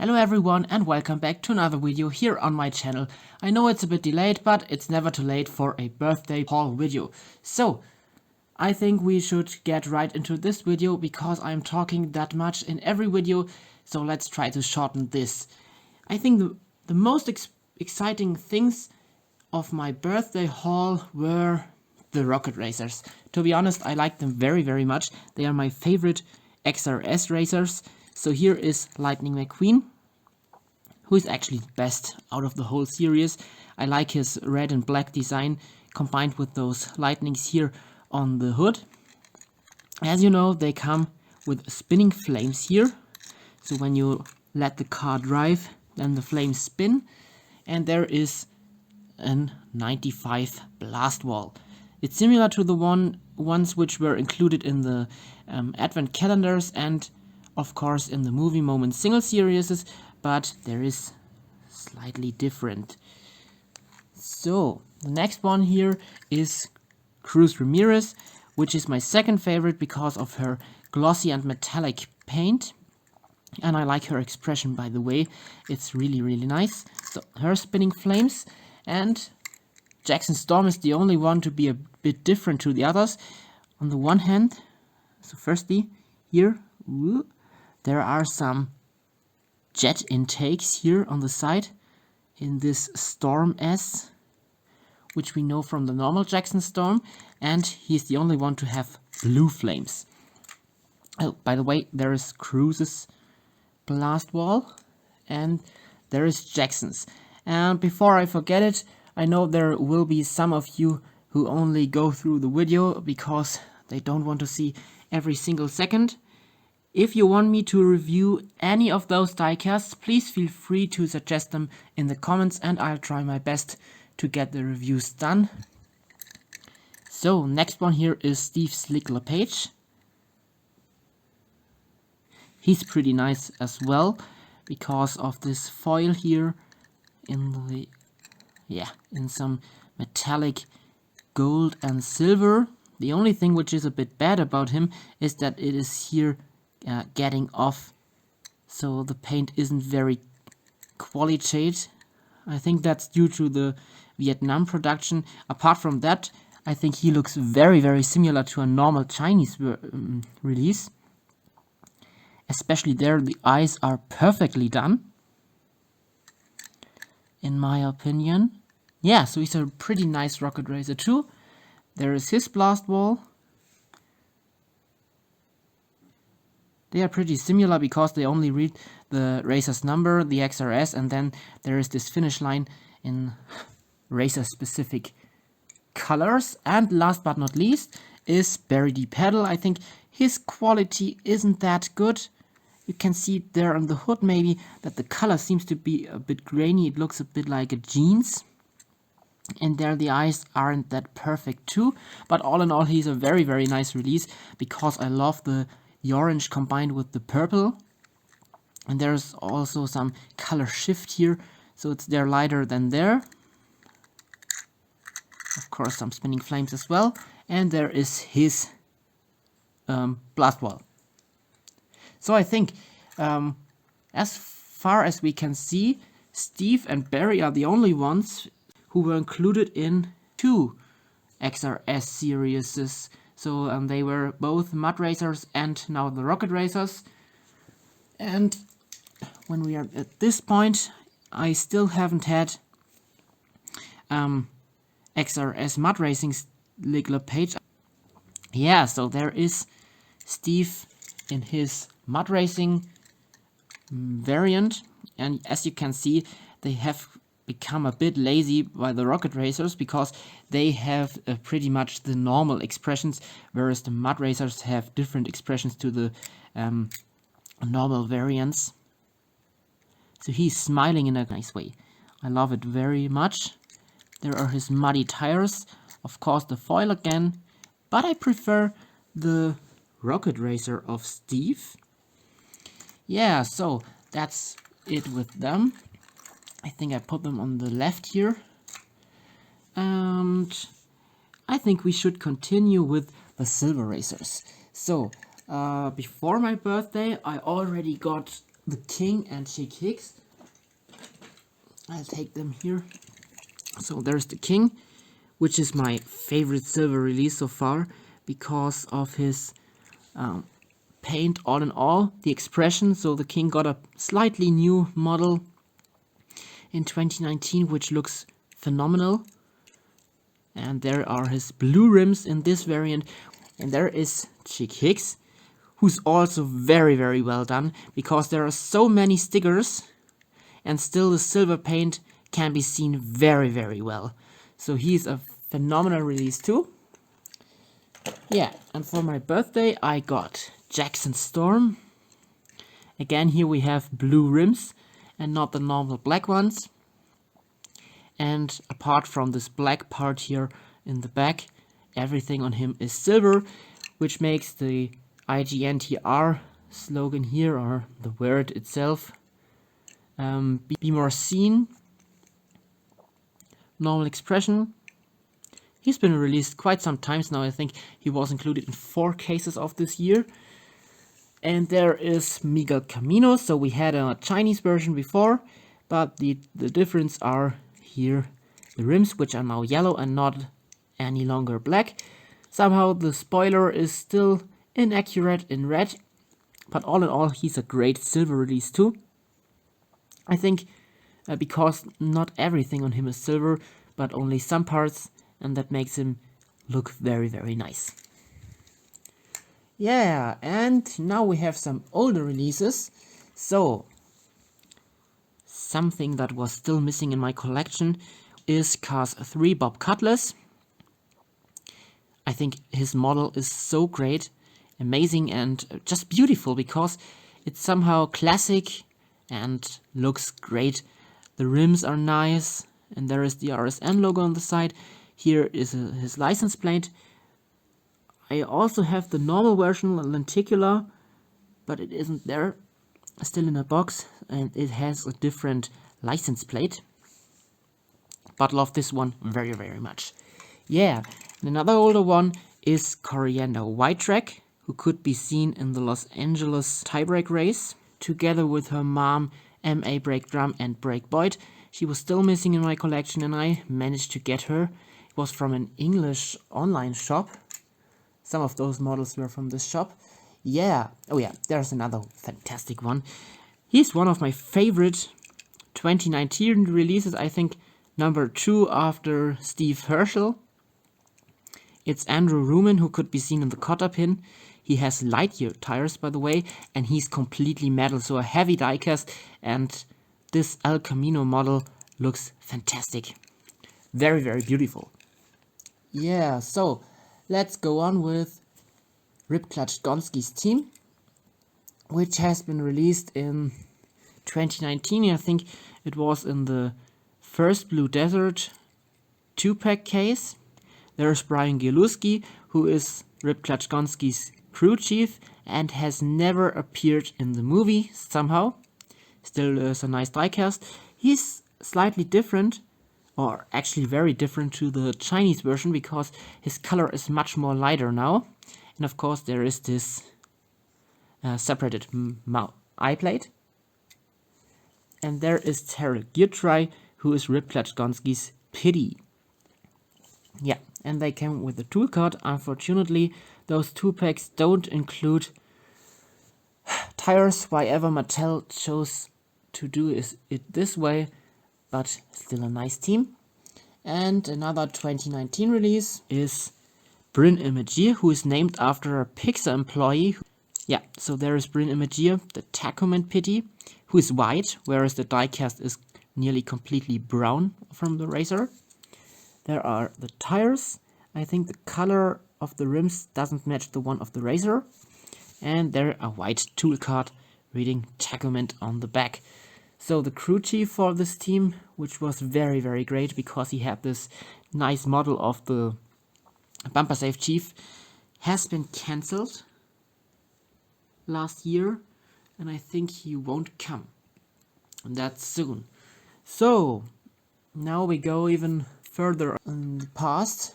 Hello everyone and welcome back to another video here on my channel. I know it's a bit delayed, but it's never too late for a birthday haul video. So, I think we should get right into this video because I'm talking that much in every video, so let's try to shorten this. I think the most exciting things of my birthday haul were the rocket racers. To be honest, I like them very much. They are my favorite XRS racers. So here is Lightning Mcqueen, who is actually the best out of the whole series. I like his red and black design combined with those lightnings here on the hood. As you know, they come with spinning flames here. So when you let the car drive, then the flames spin. And there is a 95 blast wall. It's similar to the ones which were included in the advent calendars and of course in the movie moment single series, but there is slightly different. So the next one here is Cruz Ramirez, which is my second favorite because of her glossy and metallic paint. And I like her expression, by the way. It's really nice. So her spinning flames, and Jackson Storm is the only one to be a bit different to the others. On the one hand, so firstly here, there are some jet intakes here on the side in this Storm S, which we know from the normal Jackson Storm, and he's the only one to have blue flames. Oh, by the way, there is Cruz's blast wall and there is Jackson's. And before I forget it, I know there will be some of you who only go through the video because they don't want to see every single second. If you want me to review any of those diecasts, please feel free to suggest them in the comments and I'll try my best to get the reviews done. So, next one here is Steve Slickler page. He's pretty nice as well because of this foil here in some metallic gold and silver. The only thing which is a bit bad about him is that it is here getting off, so the paint isn't very quality. I think that's due to the Vietnam production. Apart from that, I think he looks very similar to a normal Chinese release. Especially there, the eyes are perfectly done, in my opinion. Yeah, so he's a pretty nice rocket racer too. There is his blast wall. They are pretty similar because they only read the racer's number, the XRS, and then there is this finish line in racer-specific colors. And last but not least is Barry the Pedal. I think his quality isn't that good. You can see there on the hood maybe that the color seems to be a bit grainy. It looks a bit like a jeans. And there the eyes aren't that perfect too. But all in all, he's a very nice release because I love the orange combined with the purple. And there's also some color shift here. So it's there lighter than there. Of course, some spinning flames as well. And there is his blast wall. So I think, as far as we can see, Steve and Barry are the only ones who were included in 2 XRS series. So they were both mud racers and now the rocket racers. And when we are at this point, I still haven't had XRS mud racing Slickler page. Yeah, so there is Steve in his mud racing variant, and as you can see, they have become a bit lazy by the rocket racers because they have pretty much the normal expressions, whereas the mud racers have different expressions to the normal variants. So he's smiling in a nice way. I love it very much. There are his muddy tires, of course the foil again, but I prefer the rocket racer of Steve. Yeah, so that's it with them. I think I put them on the left here. And I think we should continue with the silver racers. So, before my birthday, I already got the King and Chick Hicks. I'll take them here. So there's the King, which is my favorite silver release so far because of his paint all in all, the expression. So the King got a slightly new model in 2019, which looks phenomenal. And there are his blue rims in this variant. And there is Chick Hicks, who's also very, very well done, because there are so many stickers and still the silver paint can be seen very, very well. So he's a phenomenal release too. Yeah, and for my birthday I got Jackson Storm. Again, here we have blue rims and not the normal black ones. And apart from this black part here in the back, everything on him is silver, which makes the IGNTR slogan here, or the word itself, be more seen. Normal expression. He's been released quite some times now. I think he was included in 4 cases of this year. And there is Miguel Camino. So we had a Chinese version before, but the difference are here the rims, which are now yellow and not any longer black. Somehow the spoiler is still inaccurate in red, but all in all he's a great silver release too. I think because not everything on him is silver, but only some parts, and that makes him look very, very nice. Yeah, and now we have some older releases. So something that was still missing in my collection is Cars 3 Bob Cutlass. I think his model is so great, amazing, and just beautiful because it's somehow classic and looks great. The rims are nice, and there is the RSM logo on the side. Here is his license plate. I also have the normal version, lenticular, but it isn't there, still in a box, and it has a different license plate. But love this one very, very much. Yeah, and another older one is Coriander Whitetrack, who could be seen in the Los Angeles tiebreak race, together with her mom, M.A. Break Drum and Break Boyd. She was still missing in my collection and I managed to get her. It was from an English online shop. Some of those models were from this shop. Yeah, oh yeah, there's another fantastic one. He's one of my favorite 2019 releases, I think number 2 after Steve Herschel. It's Andrew Ruman, who could be seen in the Cotter pin. He has Lightyear tires, by the way, and he's completely metal, so a heavy diecast, and this El Camino model looks fantastic. Very, very beautiful. Yeah, so let's go on with Rip Clutch Gonski's team, which has been released in 2019. I think it was in the first Blue Desert 2-pack case. There's Brian Gieluski, who is Rip Clutch Gonski's crew chief and has never appeared in the movie somehow. Still is a nice diecast. He's slightly different, or actually very different to the Chinese version, because his color is much more lighter now. And of course there is this separated eye plate. And there is Terrell Geartry, who is Rip Clutch Gonski's Pity. Yeah, and they came with a tool card. Unfortunately, those 2-packs don't include tires. Whatever Mattel chose to do is it this way, but still a nice team. And another 2019 release is Bryn Imagier, who is named after a Pixar employee. Yeah, so there is Bryn Imagier, the Tacoman Pity, who is white, whereas the diecast is nearly completely brown from the racer. There are the tires. I think the color of the rims doesn't match the one of the racer. And there a white tool card reading Tacoman on the back. So the crew chief for this team, which was very, very great because he had this nice model of the bumper safe chief, has been cancelled last year, and I think he won't come that soon. So now we go even further in the past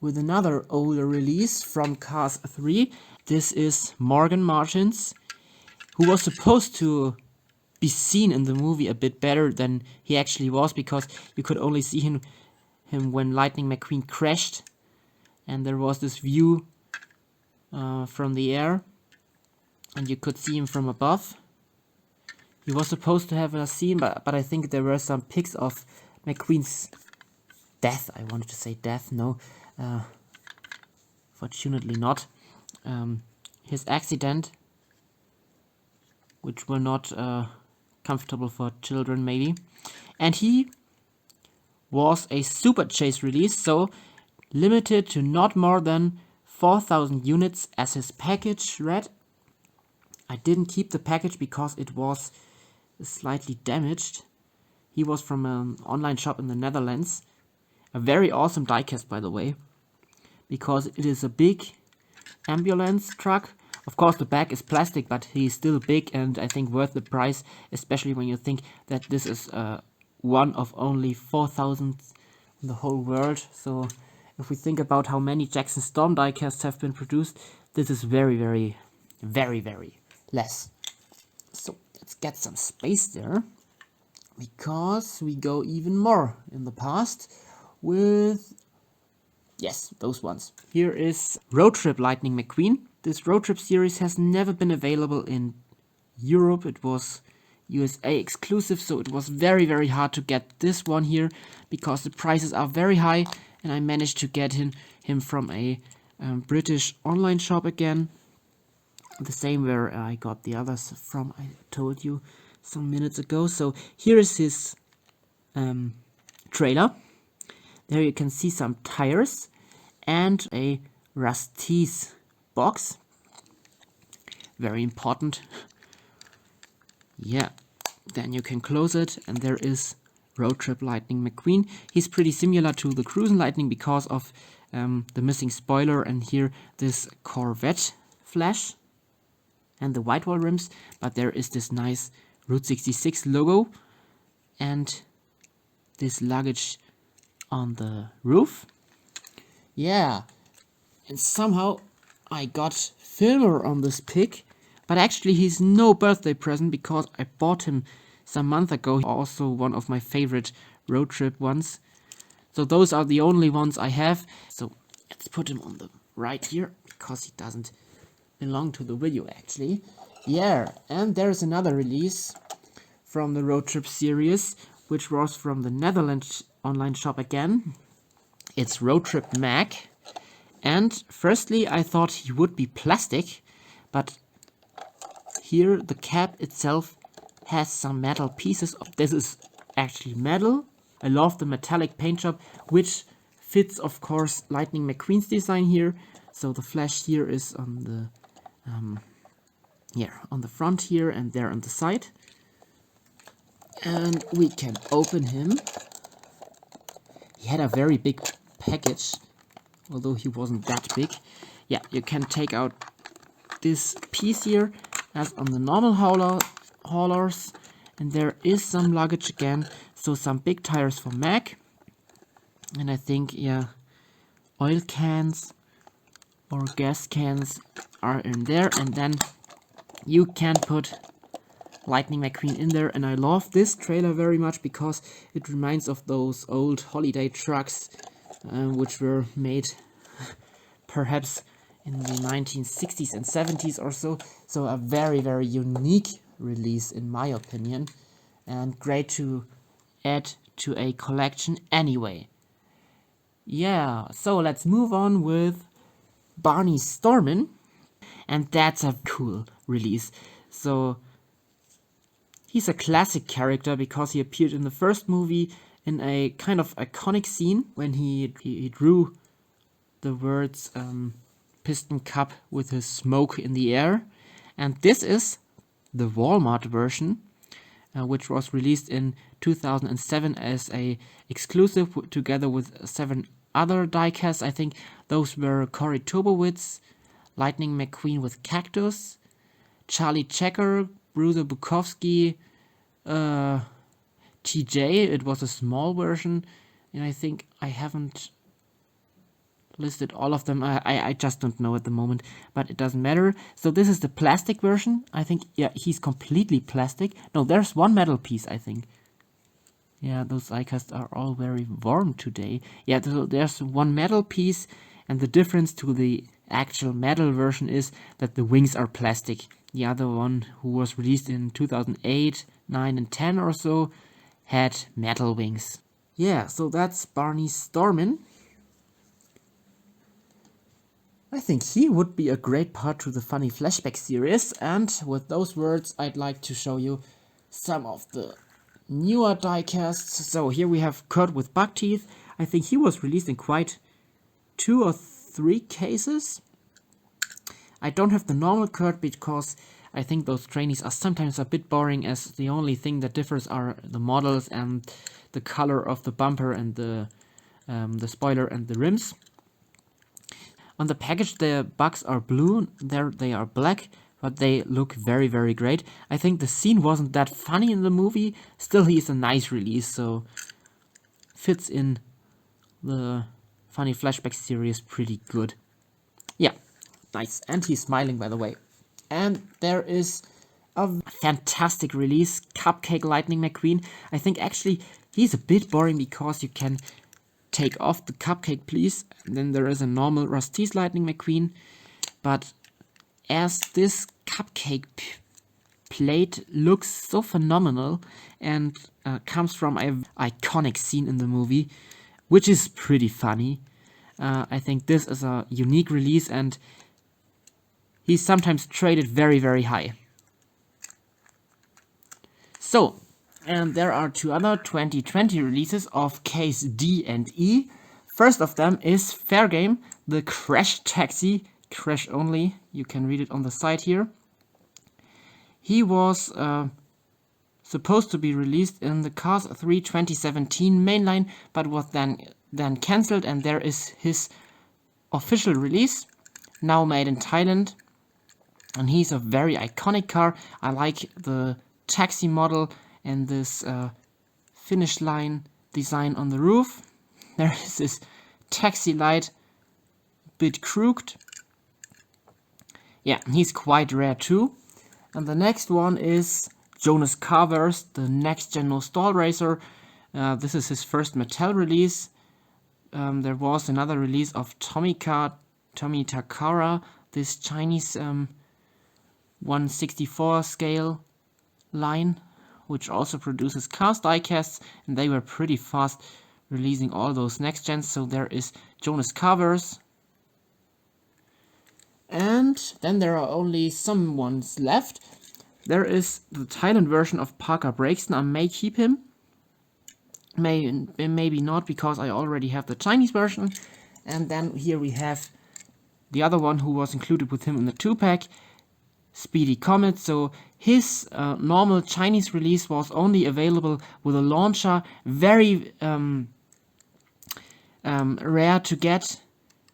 with another older release from Cars 3. This is Morgan Martians, who was supposed to be seen in the movie a bit better than he actually was, because you could only see him when Lightning McQueen crashed, and there was this view from the air, and you could see him from above. He was supposed to have a scene, but I think there were some pics of McQueen's death. I wanted to say death, no. Fortunately not. His accident, which were not comfortable for children maybe. And he was a super chase release, so limited to not more than 4,000 units as his package read. I didn't keep the package because it was slightly damaged. He was from an online shop in the Netherlands. A very awesome diecast, by the way, because it is a big ambulance truck. Of course, the back is plastic, but he's still big and I think worth the price, especially when you think that this is one of only 4,000 in the whole world. So if we think about how many Jackson Storm diecasts have been produced, this is very, very, very, very less. So let's get some space there, because we go even more in the past with, yes, those ones. Here is Road Trip Lightning McQueen. This Road Trip series has never been available in Europe. It was USA exclusive, so it was very, very hard to get this one here because the prices are very high, and I managed to get him from a British online shop again. The same where I got the others from, I told you some minutes ago. So here is his trailer. There you can see some tires and a Rusty's box. Very important. Yeah, then you can close it, and there is Road Trip Lightning McQueen. He's pretty similar to the Cruisin' Lightning because of the missing spoiler, and here this Corvette flash and the white wall rims, but there is this nice Route 66 logo and this luggage on the roof. Yeah, and somehow I got Filmer on this pic, but actually he's no birthday present because I bought him some month ago. Also one of my favorite road trip ones. So those are the only ones I have. So let's put him on the right here because he doesn't belong to the video actually. Yeah, and there's another release from the road trip series, which was from the Netherlands online shop again. It's Road Trip Mac. And firstly I thought he would be plastic, but here the cap itself has some metal pieces. This is actually metal. I love the metallic paint job, which fits of course Lightning McQueen's design here. So the flash here is on the on the front here and there on the side. And we can open him. He had a very big package, although he wasn't that big. Yeah, you can take out this piece here as on the normal haulers, and there is some luggage again, so some big tires for Mac, and I think, yeah, oil cans or gas cans are in there, and then you can put Lightning McQueen in there. And I love this trailer very much because it reminds of those old holiday trucks which were made perhaps in the 1960s and 70s or so. So a very, very unique release in my opinion, and great to add to a collection anyway. Yeah, so let's move on with Barney Stormin, and that's a cool release. So he's a classic character because he appeared in the first movie in a kind of iconic scene when he drew the words piston cup with his smoke in the air. And this is the Walmart version, which was released in 2007 as a exclusive together with 7 other diecasts. I think those were Corey Turbowitz, Lightning McQueen with Cactus, Charlie Checker, Bruce Bukowski, TJ. It was a small version, and I think I haven't listed all of them. I just don't know at the moment, but it doesn't matter. So this is the plastic version. I think, yeah, he's completely plastic. No, there's one metal piece, I think. Yeah, those diecasts are all very warm today. Yeah, so there's one metal piece, and the difference to the actual metal version is that the wings are plastic. The other one, who was released in 2008, 9 and 10 or so, had metal wings. Yeah, so that's Barney Stormin. I think he would be a great part to the funny flashback series, and with those words I'd like to show you some of the newer diecasts. So here we have Kurt with buck teeth. I think he was released in quite 2 or 3 cases. I don't have the normal Kurt because I think those trainees are sometimes a bit boring, as the only thing that differs are the models and the color of the bumper and the spoiler and the rims. On the package the bugs are blue, there they are black, but they look very, very great. I think the scene wasn't that funny in the movie, still he's a nice release, so fits in the funny flashback series pretty good. Yeah, nice. And he's smiling, by the way. And there is a fantastic release, Cupcake Lightning Mcqueen. I think actually he's a bit boring because you can take off the cupcake, please. And then there is a normal Rusty's Lightning McQueen. But as this cupcake plate looks so phenomenal and comes from an iconic scene in the movie, which is pretty funny, I think this is a unique release, and he's sometimes traded very, very high. So, and there are 2 other 2020 releases of case D and E. First of them is Fair Game, the Crash Taxi, Crash only, you can read it on the side here. He was supposed to be released in the Cars 3 2017 mainline, but was then cancelled, and there is his official release, now made in Thailand. And he's a very iconic car. I like the taxi model and this finish line design on the roof. There is this taxi light, a bit crooked. Yeah, he's quite rare too. And the next one is Jonas Covers, the next gen no stall racer. This is his first Mattel release. There was another release of Tommy Takara, this Chinese 1/64 scale line, which also produces cast diecasts, and they were pretty fast releasing all those next gens. So there is Jonas Covers, and then there are only some ones left. There is the Thailand version of Parker Braxton. I may keep him, maybe not, because I already have the Chinese version. And then here we have the other one who was included with him in the 2-pack, Speedy Comet. So his normal Chinese release was only available with a launcher, very rare to get,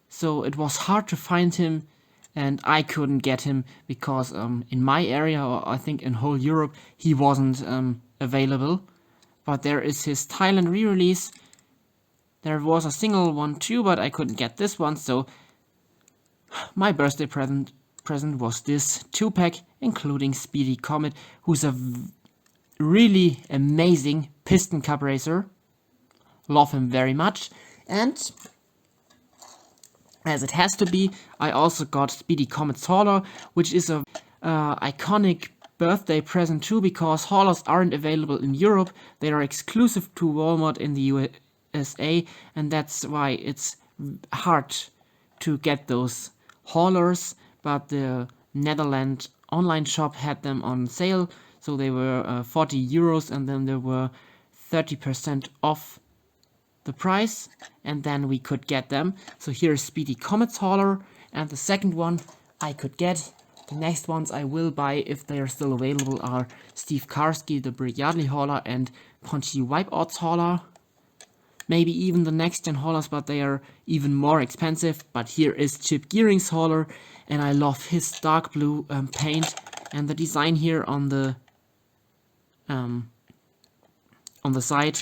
so it was hard to find him, and I couldn't get him because in my area, or I think in whole Europe, he wasn't available. But there is his Thailand re-release. There was a single one too, but I couldn't get this one, so my birthday present was this 2-pack, including Speedy Comet, who's a really amazing piston cup racer. Love him very much. And as it has to be, I also got Speedy Comet's hauler, which is a iconic birthday present too, because haulers aren't available in Europe. They are exclusive to Walmart in the USA, and that's why it's hard to get those haulers. But the Netherlands online shop had them on sale, so they were 40 euros, and then there were 30% off the price, and then we could get them. So here's Speedy Comet's hauler, and the second one I could get. The next ones I will buy, if they are still available, are Steve Karski, the Brigadier hauler, and Punchy Wipeouts hauler. Maybe even the next gen haulers, but they are even more expensive. But here is Chip Gearing's hauler, and I love his dark blue paint and the design here on the side.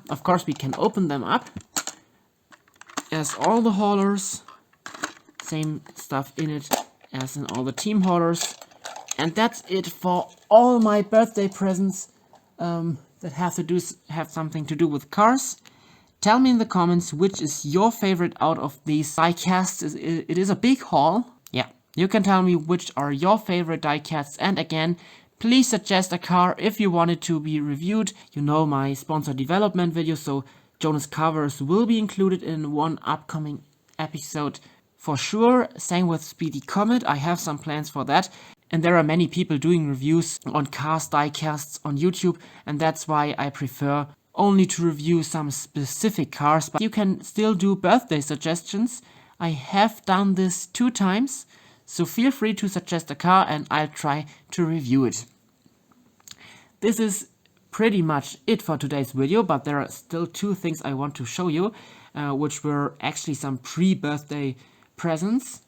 Of course we can open them up, as all the haulers. Same stuff in it as in all the team haulers. And that's it for all my birthday presents that have something to do with cars. Tell me in the comments which is your favorite out of these diecasts. It is a big haul. Yeah, you can tell me which are your favorite diecasts. And again, please suggest a car if you want it to be reviewed. You know my sponsor development video, so Jonas Covers will be included in one upcoming episode for sure. Same with Speedy Comet. I have some plans for that. And there are many people doing reviews on cars diecasts on YouTube, and that's why I prefer only to review some specific cars. But you can still do birthday suggestions. I have done this 2 times, so feel free to suggest a car and I'll try to review it. This is pretty much it for today's video, but there are still 2 things I want to show you, which were actually some pre-birthday presents.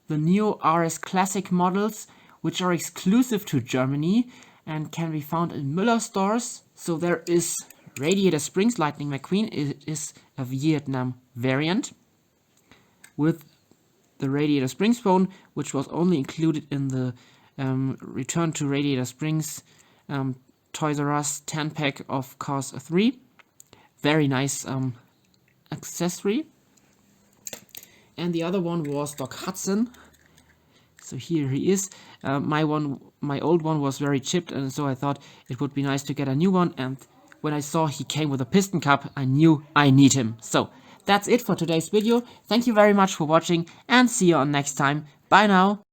The new RS Classic models, which are exclusive to Germany and can be found in Müller stores. So there is Radiator Springs Lightning Mcqueen. It is a Vietnam variant with the Radiator Springs phone, which was only included in the Return to Radiator Springs Toys R Us 10-pack of Cars 3. Very nice accessory. And the other one was Doc Hudson. So here he is. My old one was very chipped, and so I thought it would be nice to get a new one. And when I saw he came with a piston cup, I knew I need him. So that's it for today's video. Thank you very much for watching, and see you on next time. Bye now.